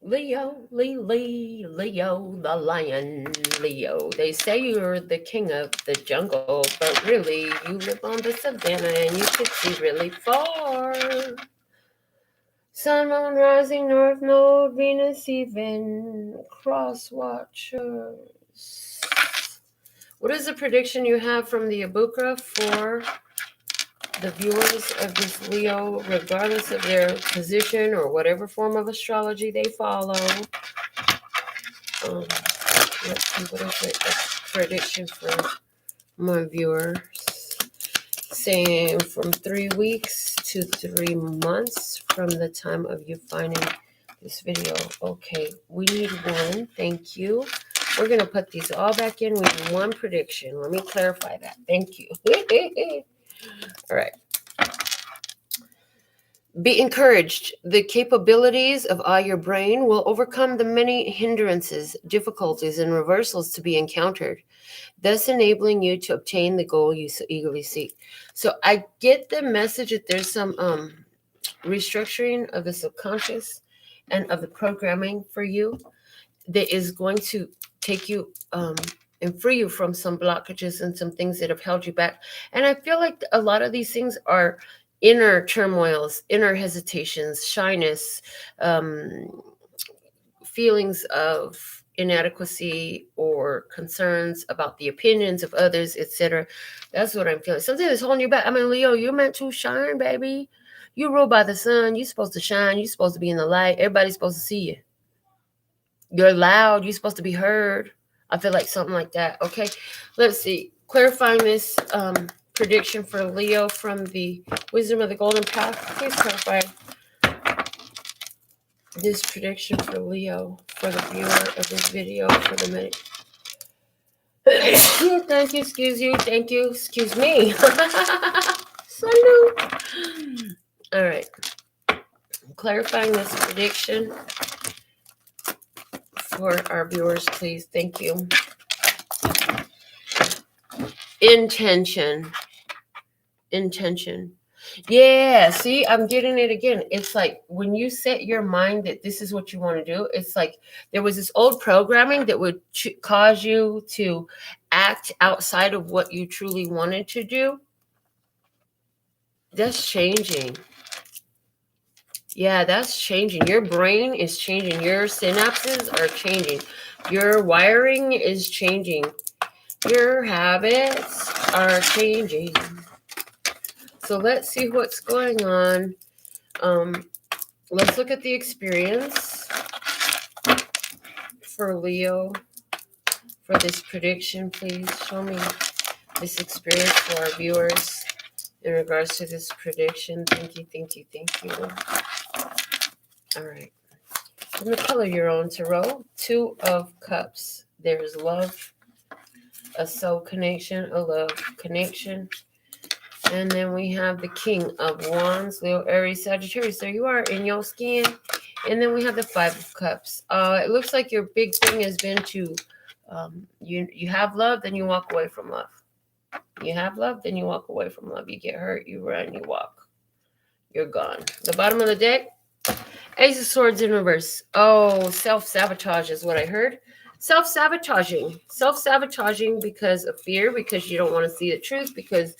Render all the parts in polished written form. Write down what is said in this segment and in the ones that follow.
Leo, Leo, the lion, Leo. They say you're the king of the jungle, but really you live on the savannah and you could see really far. Sun, moon, rising, north node, Venus, even cross watchers. What is the prediction you have from the Abukra for the viewers of this Leo, regardless of their position or whatever form of astrology they follow? Let's see, what is it? A prediction for my viewers? Saying from 3 weeks to 3 months from the time of you finding this video. Okay, we need one. Thank you. We're going to put these all back in with one prediction. Let me clarify that. Thank you. All right. Be encouraged. The capabilities of your brain will overcome the many hindrances, difficulties, and reversals to be encountered, thus enabling you to obtain the goal you so eagerly seek. So I get the message that there's some restructuring of the subconscious and of the programming for you that is going to take you and free you from some blockages and some things that have held you back. And I feel like a lot of these things are inner turmoils, inner hesitations, shyness, feelings of inadequacy or concerns about the opinions of others, etc. That's what I'm feeling. Something that's holding you back. I mean, Leo, you're meant to shine, baby. You rule by the sun. You're supposed to shine. You're supposed to be in the light. Everybody's supposed to see you. You're loud. You're supposed to be heard. I feel like something like that. Okay, let's see. Clarifying this prediction for Leo from the Wisdom of the Golden Path. Please clarify this prediction for Leo for the viewer of this video for the minute. Thank you, excuse you, thank you, excuse me. Salute. All right. Clarifying this prediction for our viewers, please. Thank you. Intention. Yeah, see, I'm getting it again. It's like when you set your mind that this is what you want to do, it's like there was this old programming that would cause you to act outside of what you truly wanted to do. That's changing. Yeah, that's changing. Your brain is changing. Your synapses are changing. Your wiring is changing. Your habits are changing. So let's see what's going on. Let's look at the experience for Leo for this prediction. Please show me this experience for our viewers in regards to this prediction. Thank you, thank you, thank you. All right. From the color your own tarot, 2 of Cups. There's love, a soul connection, a love connection. And then we have the King of Wands, Leo, Aries, Sagittarius. There you are in your skin. And then we have the 5 of Cups. It looks like your big thing has been to, you have love, then you walk away from love. You have love, then you walk away from love. You get hurt, you run, you walk. You're gone. The bottom of the deck, Ace of Swords in reverse. Oh, self-sabotage is what I heard. Self-sabotaging because of fear, because you don't want to see the truth, because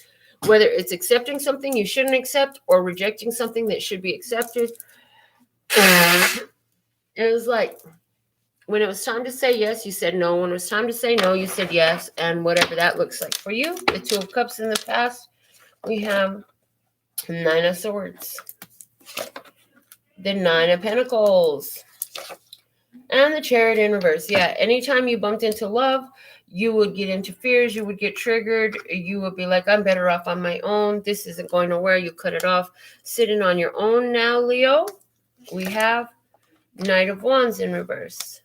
whether it's accepting something you shouldn't accept or rejecting something that should be accepted. It was like when it was time to say yes, you said no. When it was time to say no, you said yes. And whatever that looks like for you, the 2 of Cups in the past, we have 9 of Swords, the 9 of Pentacles, and the Chariot in reverse. Yeah, anytime you bumped into love, you would get into fears, you would get triggered, you would be like, I'm better off on my own, this isn't going nowhere, you cut it off. Sitting on your own now, Leo, we have Knight of Wands in reverse.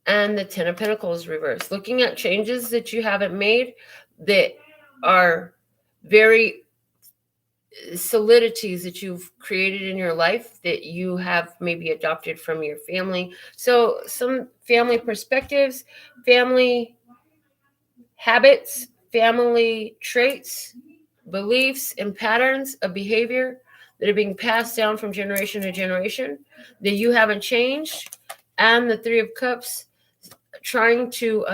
And the 10 of Pentacles reverse. Looking at changes that you haven't made that are very solidities that you've created in your life that you have maybe adopted from your family. So some family perspectives, family habits, family traits, beliefs, and patterns of behavior that are being passed down from generation to generation that you haven't changed, and the Three of Cups, trying to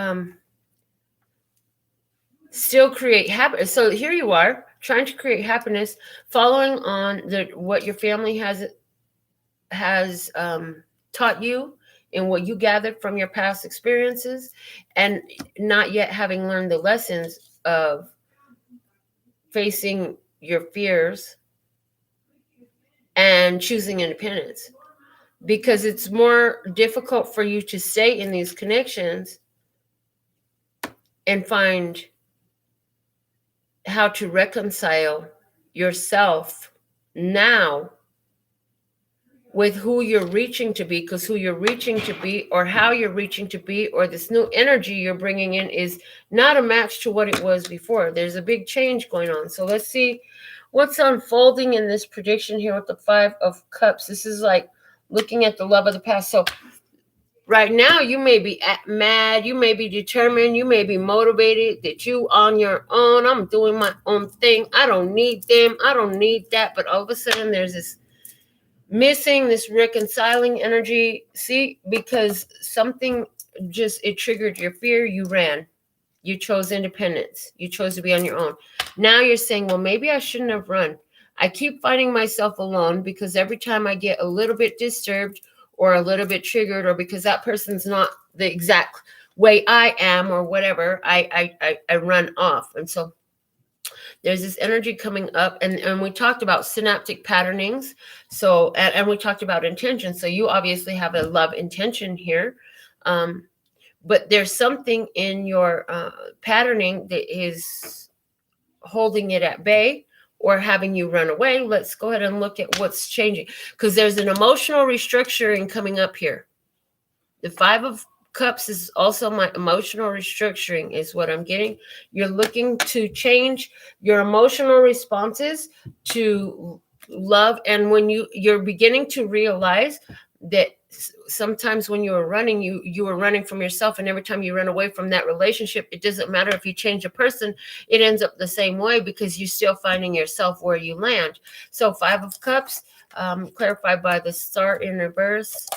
still create happiness. So here you are trying to create happiness, following on what your family has taught you and what you gathered from your past experiences, and not yet having learned the lessons of facing your fears and choosing independence, because it's more difficult for you to stay in these connections and find how to reconcile yourself now with who you're reaching to be, because who you're reaching to be, or how you're reaching to be, or this new energy you're bringing in is not a match to what it was before. There's a big change going on. So let's see what's unfolding in this prediction here with the Five of Cups. This is like looking at the love of the past. So right now you may be mad, you may be determined, you may be motivated that you on your own. I'm doing my own thing. I don't need them. I don't need that. But all of a sudden there's this missing, this reconciling energy. See, because something it triggered your fear. You ran. You chose independence. You chose to be on your own. Now you're saying, well, maybe I shouldn't have run. I keep finding myself alone because every time I get a little bit disturbed or a little bit triggered, or because that person's not the exact way I am or whatever, I run off. And so there's this energy coming up, and we talked about synaptic patternings. So, and we talked about intention. So you obviously have a love intention here. But there's something in your patterning that is holding it at bay or having you run away. Let's go ahead and look at what's changing, because there's an emotional restructuring coming up here. The Five of Cups is also my emotional restructuring is what I'm getting. You're looking to change your emotional responses to love. And when you're beginning to realize that sometimes when you were running, you were running from yourself, and every time you run away from that relationship, it doesn't matter if you change a person, it ends up the same way, because you're still finding yourself where you land. So Five of Cups, clarified by the Star in reverse,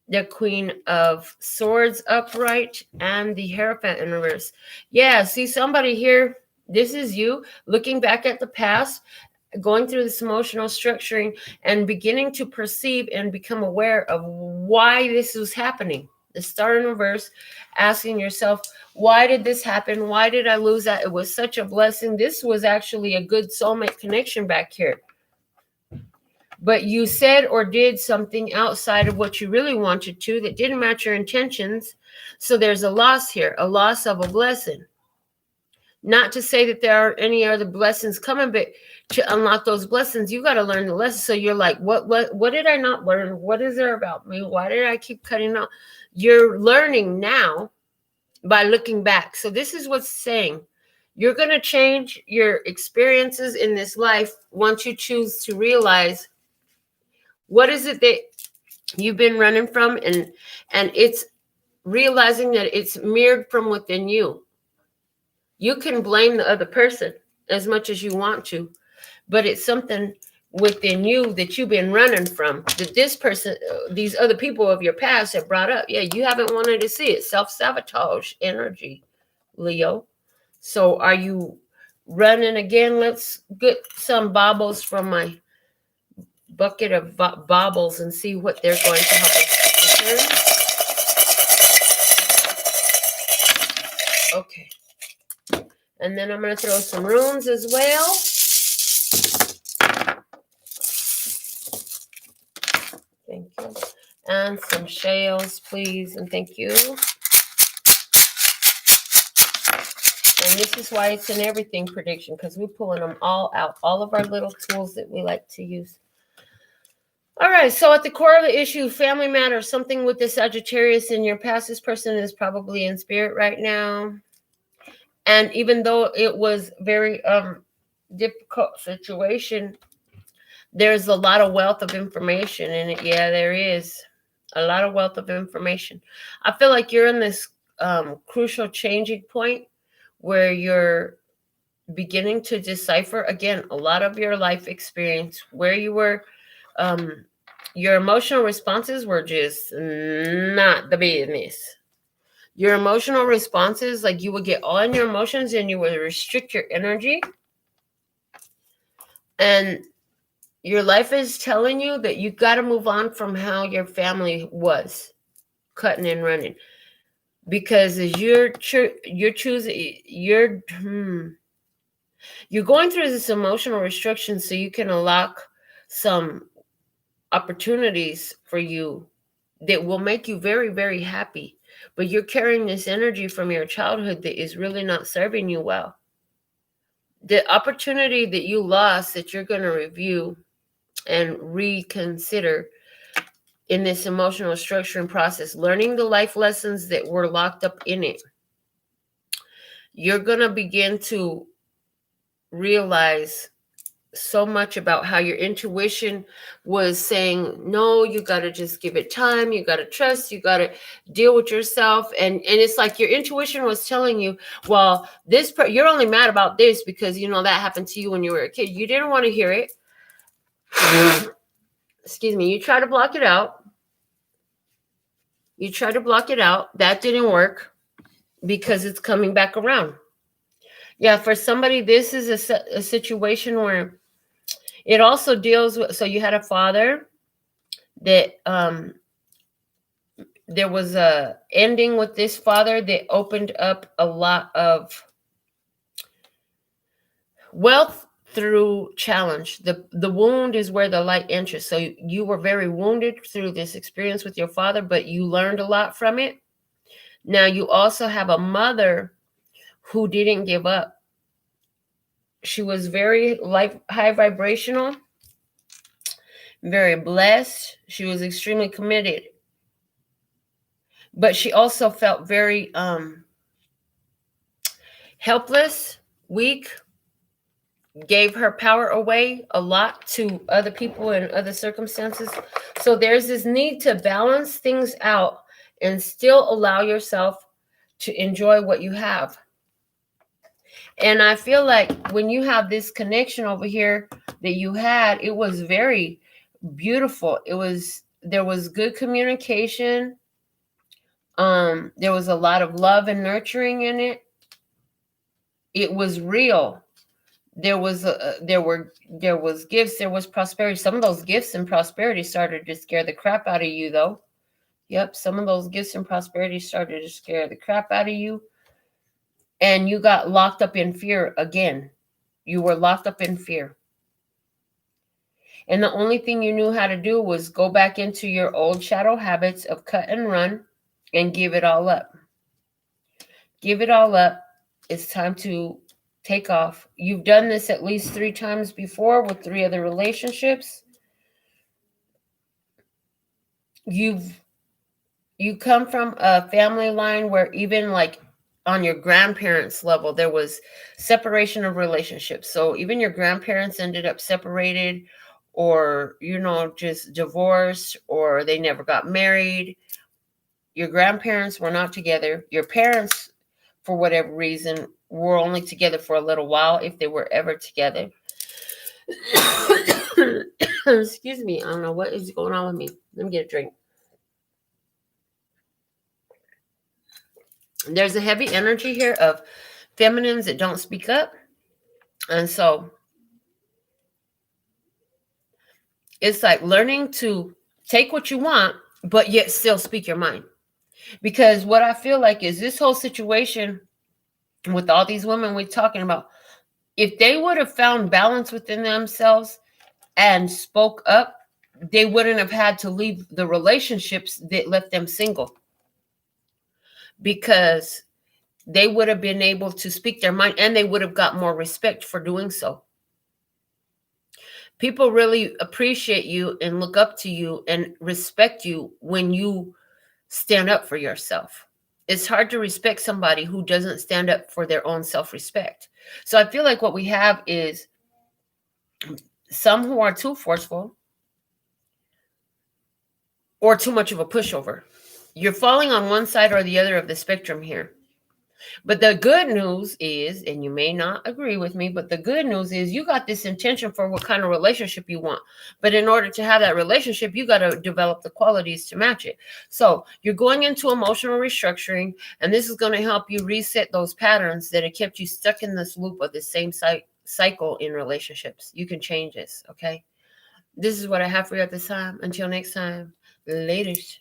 the Queen of Swords upright, and the Hierophant in reverse. Yeah, see, somebody here, this is you looking back at the past, going through this emotional structuring and beginning to perceive and become aware of why this was happening. The Star in reverse, asking yourself, why did this happen? Why did I lose that? It was such a blessing. This was actually a good soulmate connection back here. But you said or did something outside of what you really wanted to that didn't match your intentions. So there's a loss here, a loss of a blessing. Not to say that there aren't any other blessings coming, but to unlock those blessings, you got to learn the lesson. So you're like, what did I not learn? What is there about me? Why did I keep cutting out? You're learning now by looking back. So this is what's saying. You're going to change your experiences in this life once you choose to realize what is it that you've been running from, and it's realizing that it's mirrored from within you. You can blame the other person as much as you want to, but it's something within you that you've been running from, that this person, these other people of your past have brought up. Yeah, you haven't wanted to see it. Self-sabotage energy, Leo. So are you running again? Let's get some baubles from my bucket of baubles and see what they're going to help us. Okay. And then I'm going to throw some runes as well. Thank you. And some shales, please. And thank you. And this is why it's an everything prediction, because we're pulling them all out. All of our little tools that we like to use. All right. So at the core of the issue, family matters. Something with the Sagittarius in your past. This person is probably in spirit right now. And even though it was very difficult situation, there's a lot of wealth of information in it. Yeah, there is a lot of wealth of information. I feel like you're in this crucial changing point where you're beginning to decipher, again, a lot of your life experience, where you were, your emotional responses were just not the business. Your emotional responses, like you would get all in your emotions and you would restrict your energy. And your life is telling you that you got to move on from how your family was, cutting and running. Because as you're choosing, you're going through this emotional restriction so you can unlock some opportunities for you that will make you very, very happy. But you're carrying this energy from your childhood that is really not serving you well. The opportunity that you lost, that you're going to review and reconsider in this emotional structuring process, learning the life lessons that were locked up in it, you're going to begin to realize so much about how your intuition was saying, no, you got to just give it time. You got to trust. You got to deal with yourself. And it's like your intuition was telling you, well, you're only mad about this because, that happened to you when you were a kid. You didn't want to hear it. Excuse me. You try to block it out. That didn't work because it's coming back around. Yeah, for somebody, this is a situation where it also deals with, so you had a father that there was a ending with this father that opened up a lot of wealth through challenge. The wound is where the light enters. So you were very wounded through this experience with your father, but you learned a lot from it. Now you also have a mother who didn't give up. She was very high vibrational, very blessed. She was extremely committed. But she also felt very helpless, weak, gave her power away a lot to other people in other circumstances. So there's this need to balance things out and still allow yourself to enjoy what you have. And I feel like when you have this connection over here that you had, it was very beautiful. There was good communication. There was a lot of love and nurturing in it. It was real. There was gifts, there was prosperity. Some of those gifts and prosperity started to scare the crap out of you, though. Yep, some of those gifts and prosperity started to scare the crap out of you. And you got locked up in fear again. You were locked up in fear. And the only thing you knew how to do was go back into your old shadow habits of cut and run and give it all up. Give it all up. It's time to take off. You've done this at least 3 times before with 3 other relationships. You come from a family line where even like on your grandparents' level, there was separation of relationships. So even your grandparents ended up separated, or, just divorced, or they never got married. Your grandparents were not together. Your parents, for whatever reason, were only together for a little while, if they were ever together. Excuse me. I don't know what is going on with me. Let me get a drink. There's a heavy energy here of feminines that don't speak up. And so it's like learning to take what you want, but yet still speak your mind. Because what I feel like is this whole situation with all these women we're talking about, if they would have found balance within themselves and spoke up, they wouldn't have had to leave the relationships that left them single. Because they would have been able to speak their mind, and they would have got more respect for doing so. People really appreciate you and look up to you and respect you when you stand up for yourself. It's hard to respect somebody who doesn't stand up for their own self-respect. So I feel like what we have is some who are too forceful or too much of a pushover. You're falling on one side or the other of the spectrum here. But the good news is, and you may not agree with me, but the good news is you got this intention for what kind of relationship you want. But in order to have that relationship, you got to develop the qualities to match it. So you're going into emotional restructuring, and this is going to help you reset those patterns that have kept you stuck in this loop of the same cycle in relationships. You can change this, okay? This is what I have for you at this time. Until next time, ladies.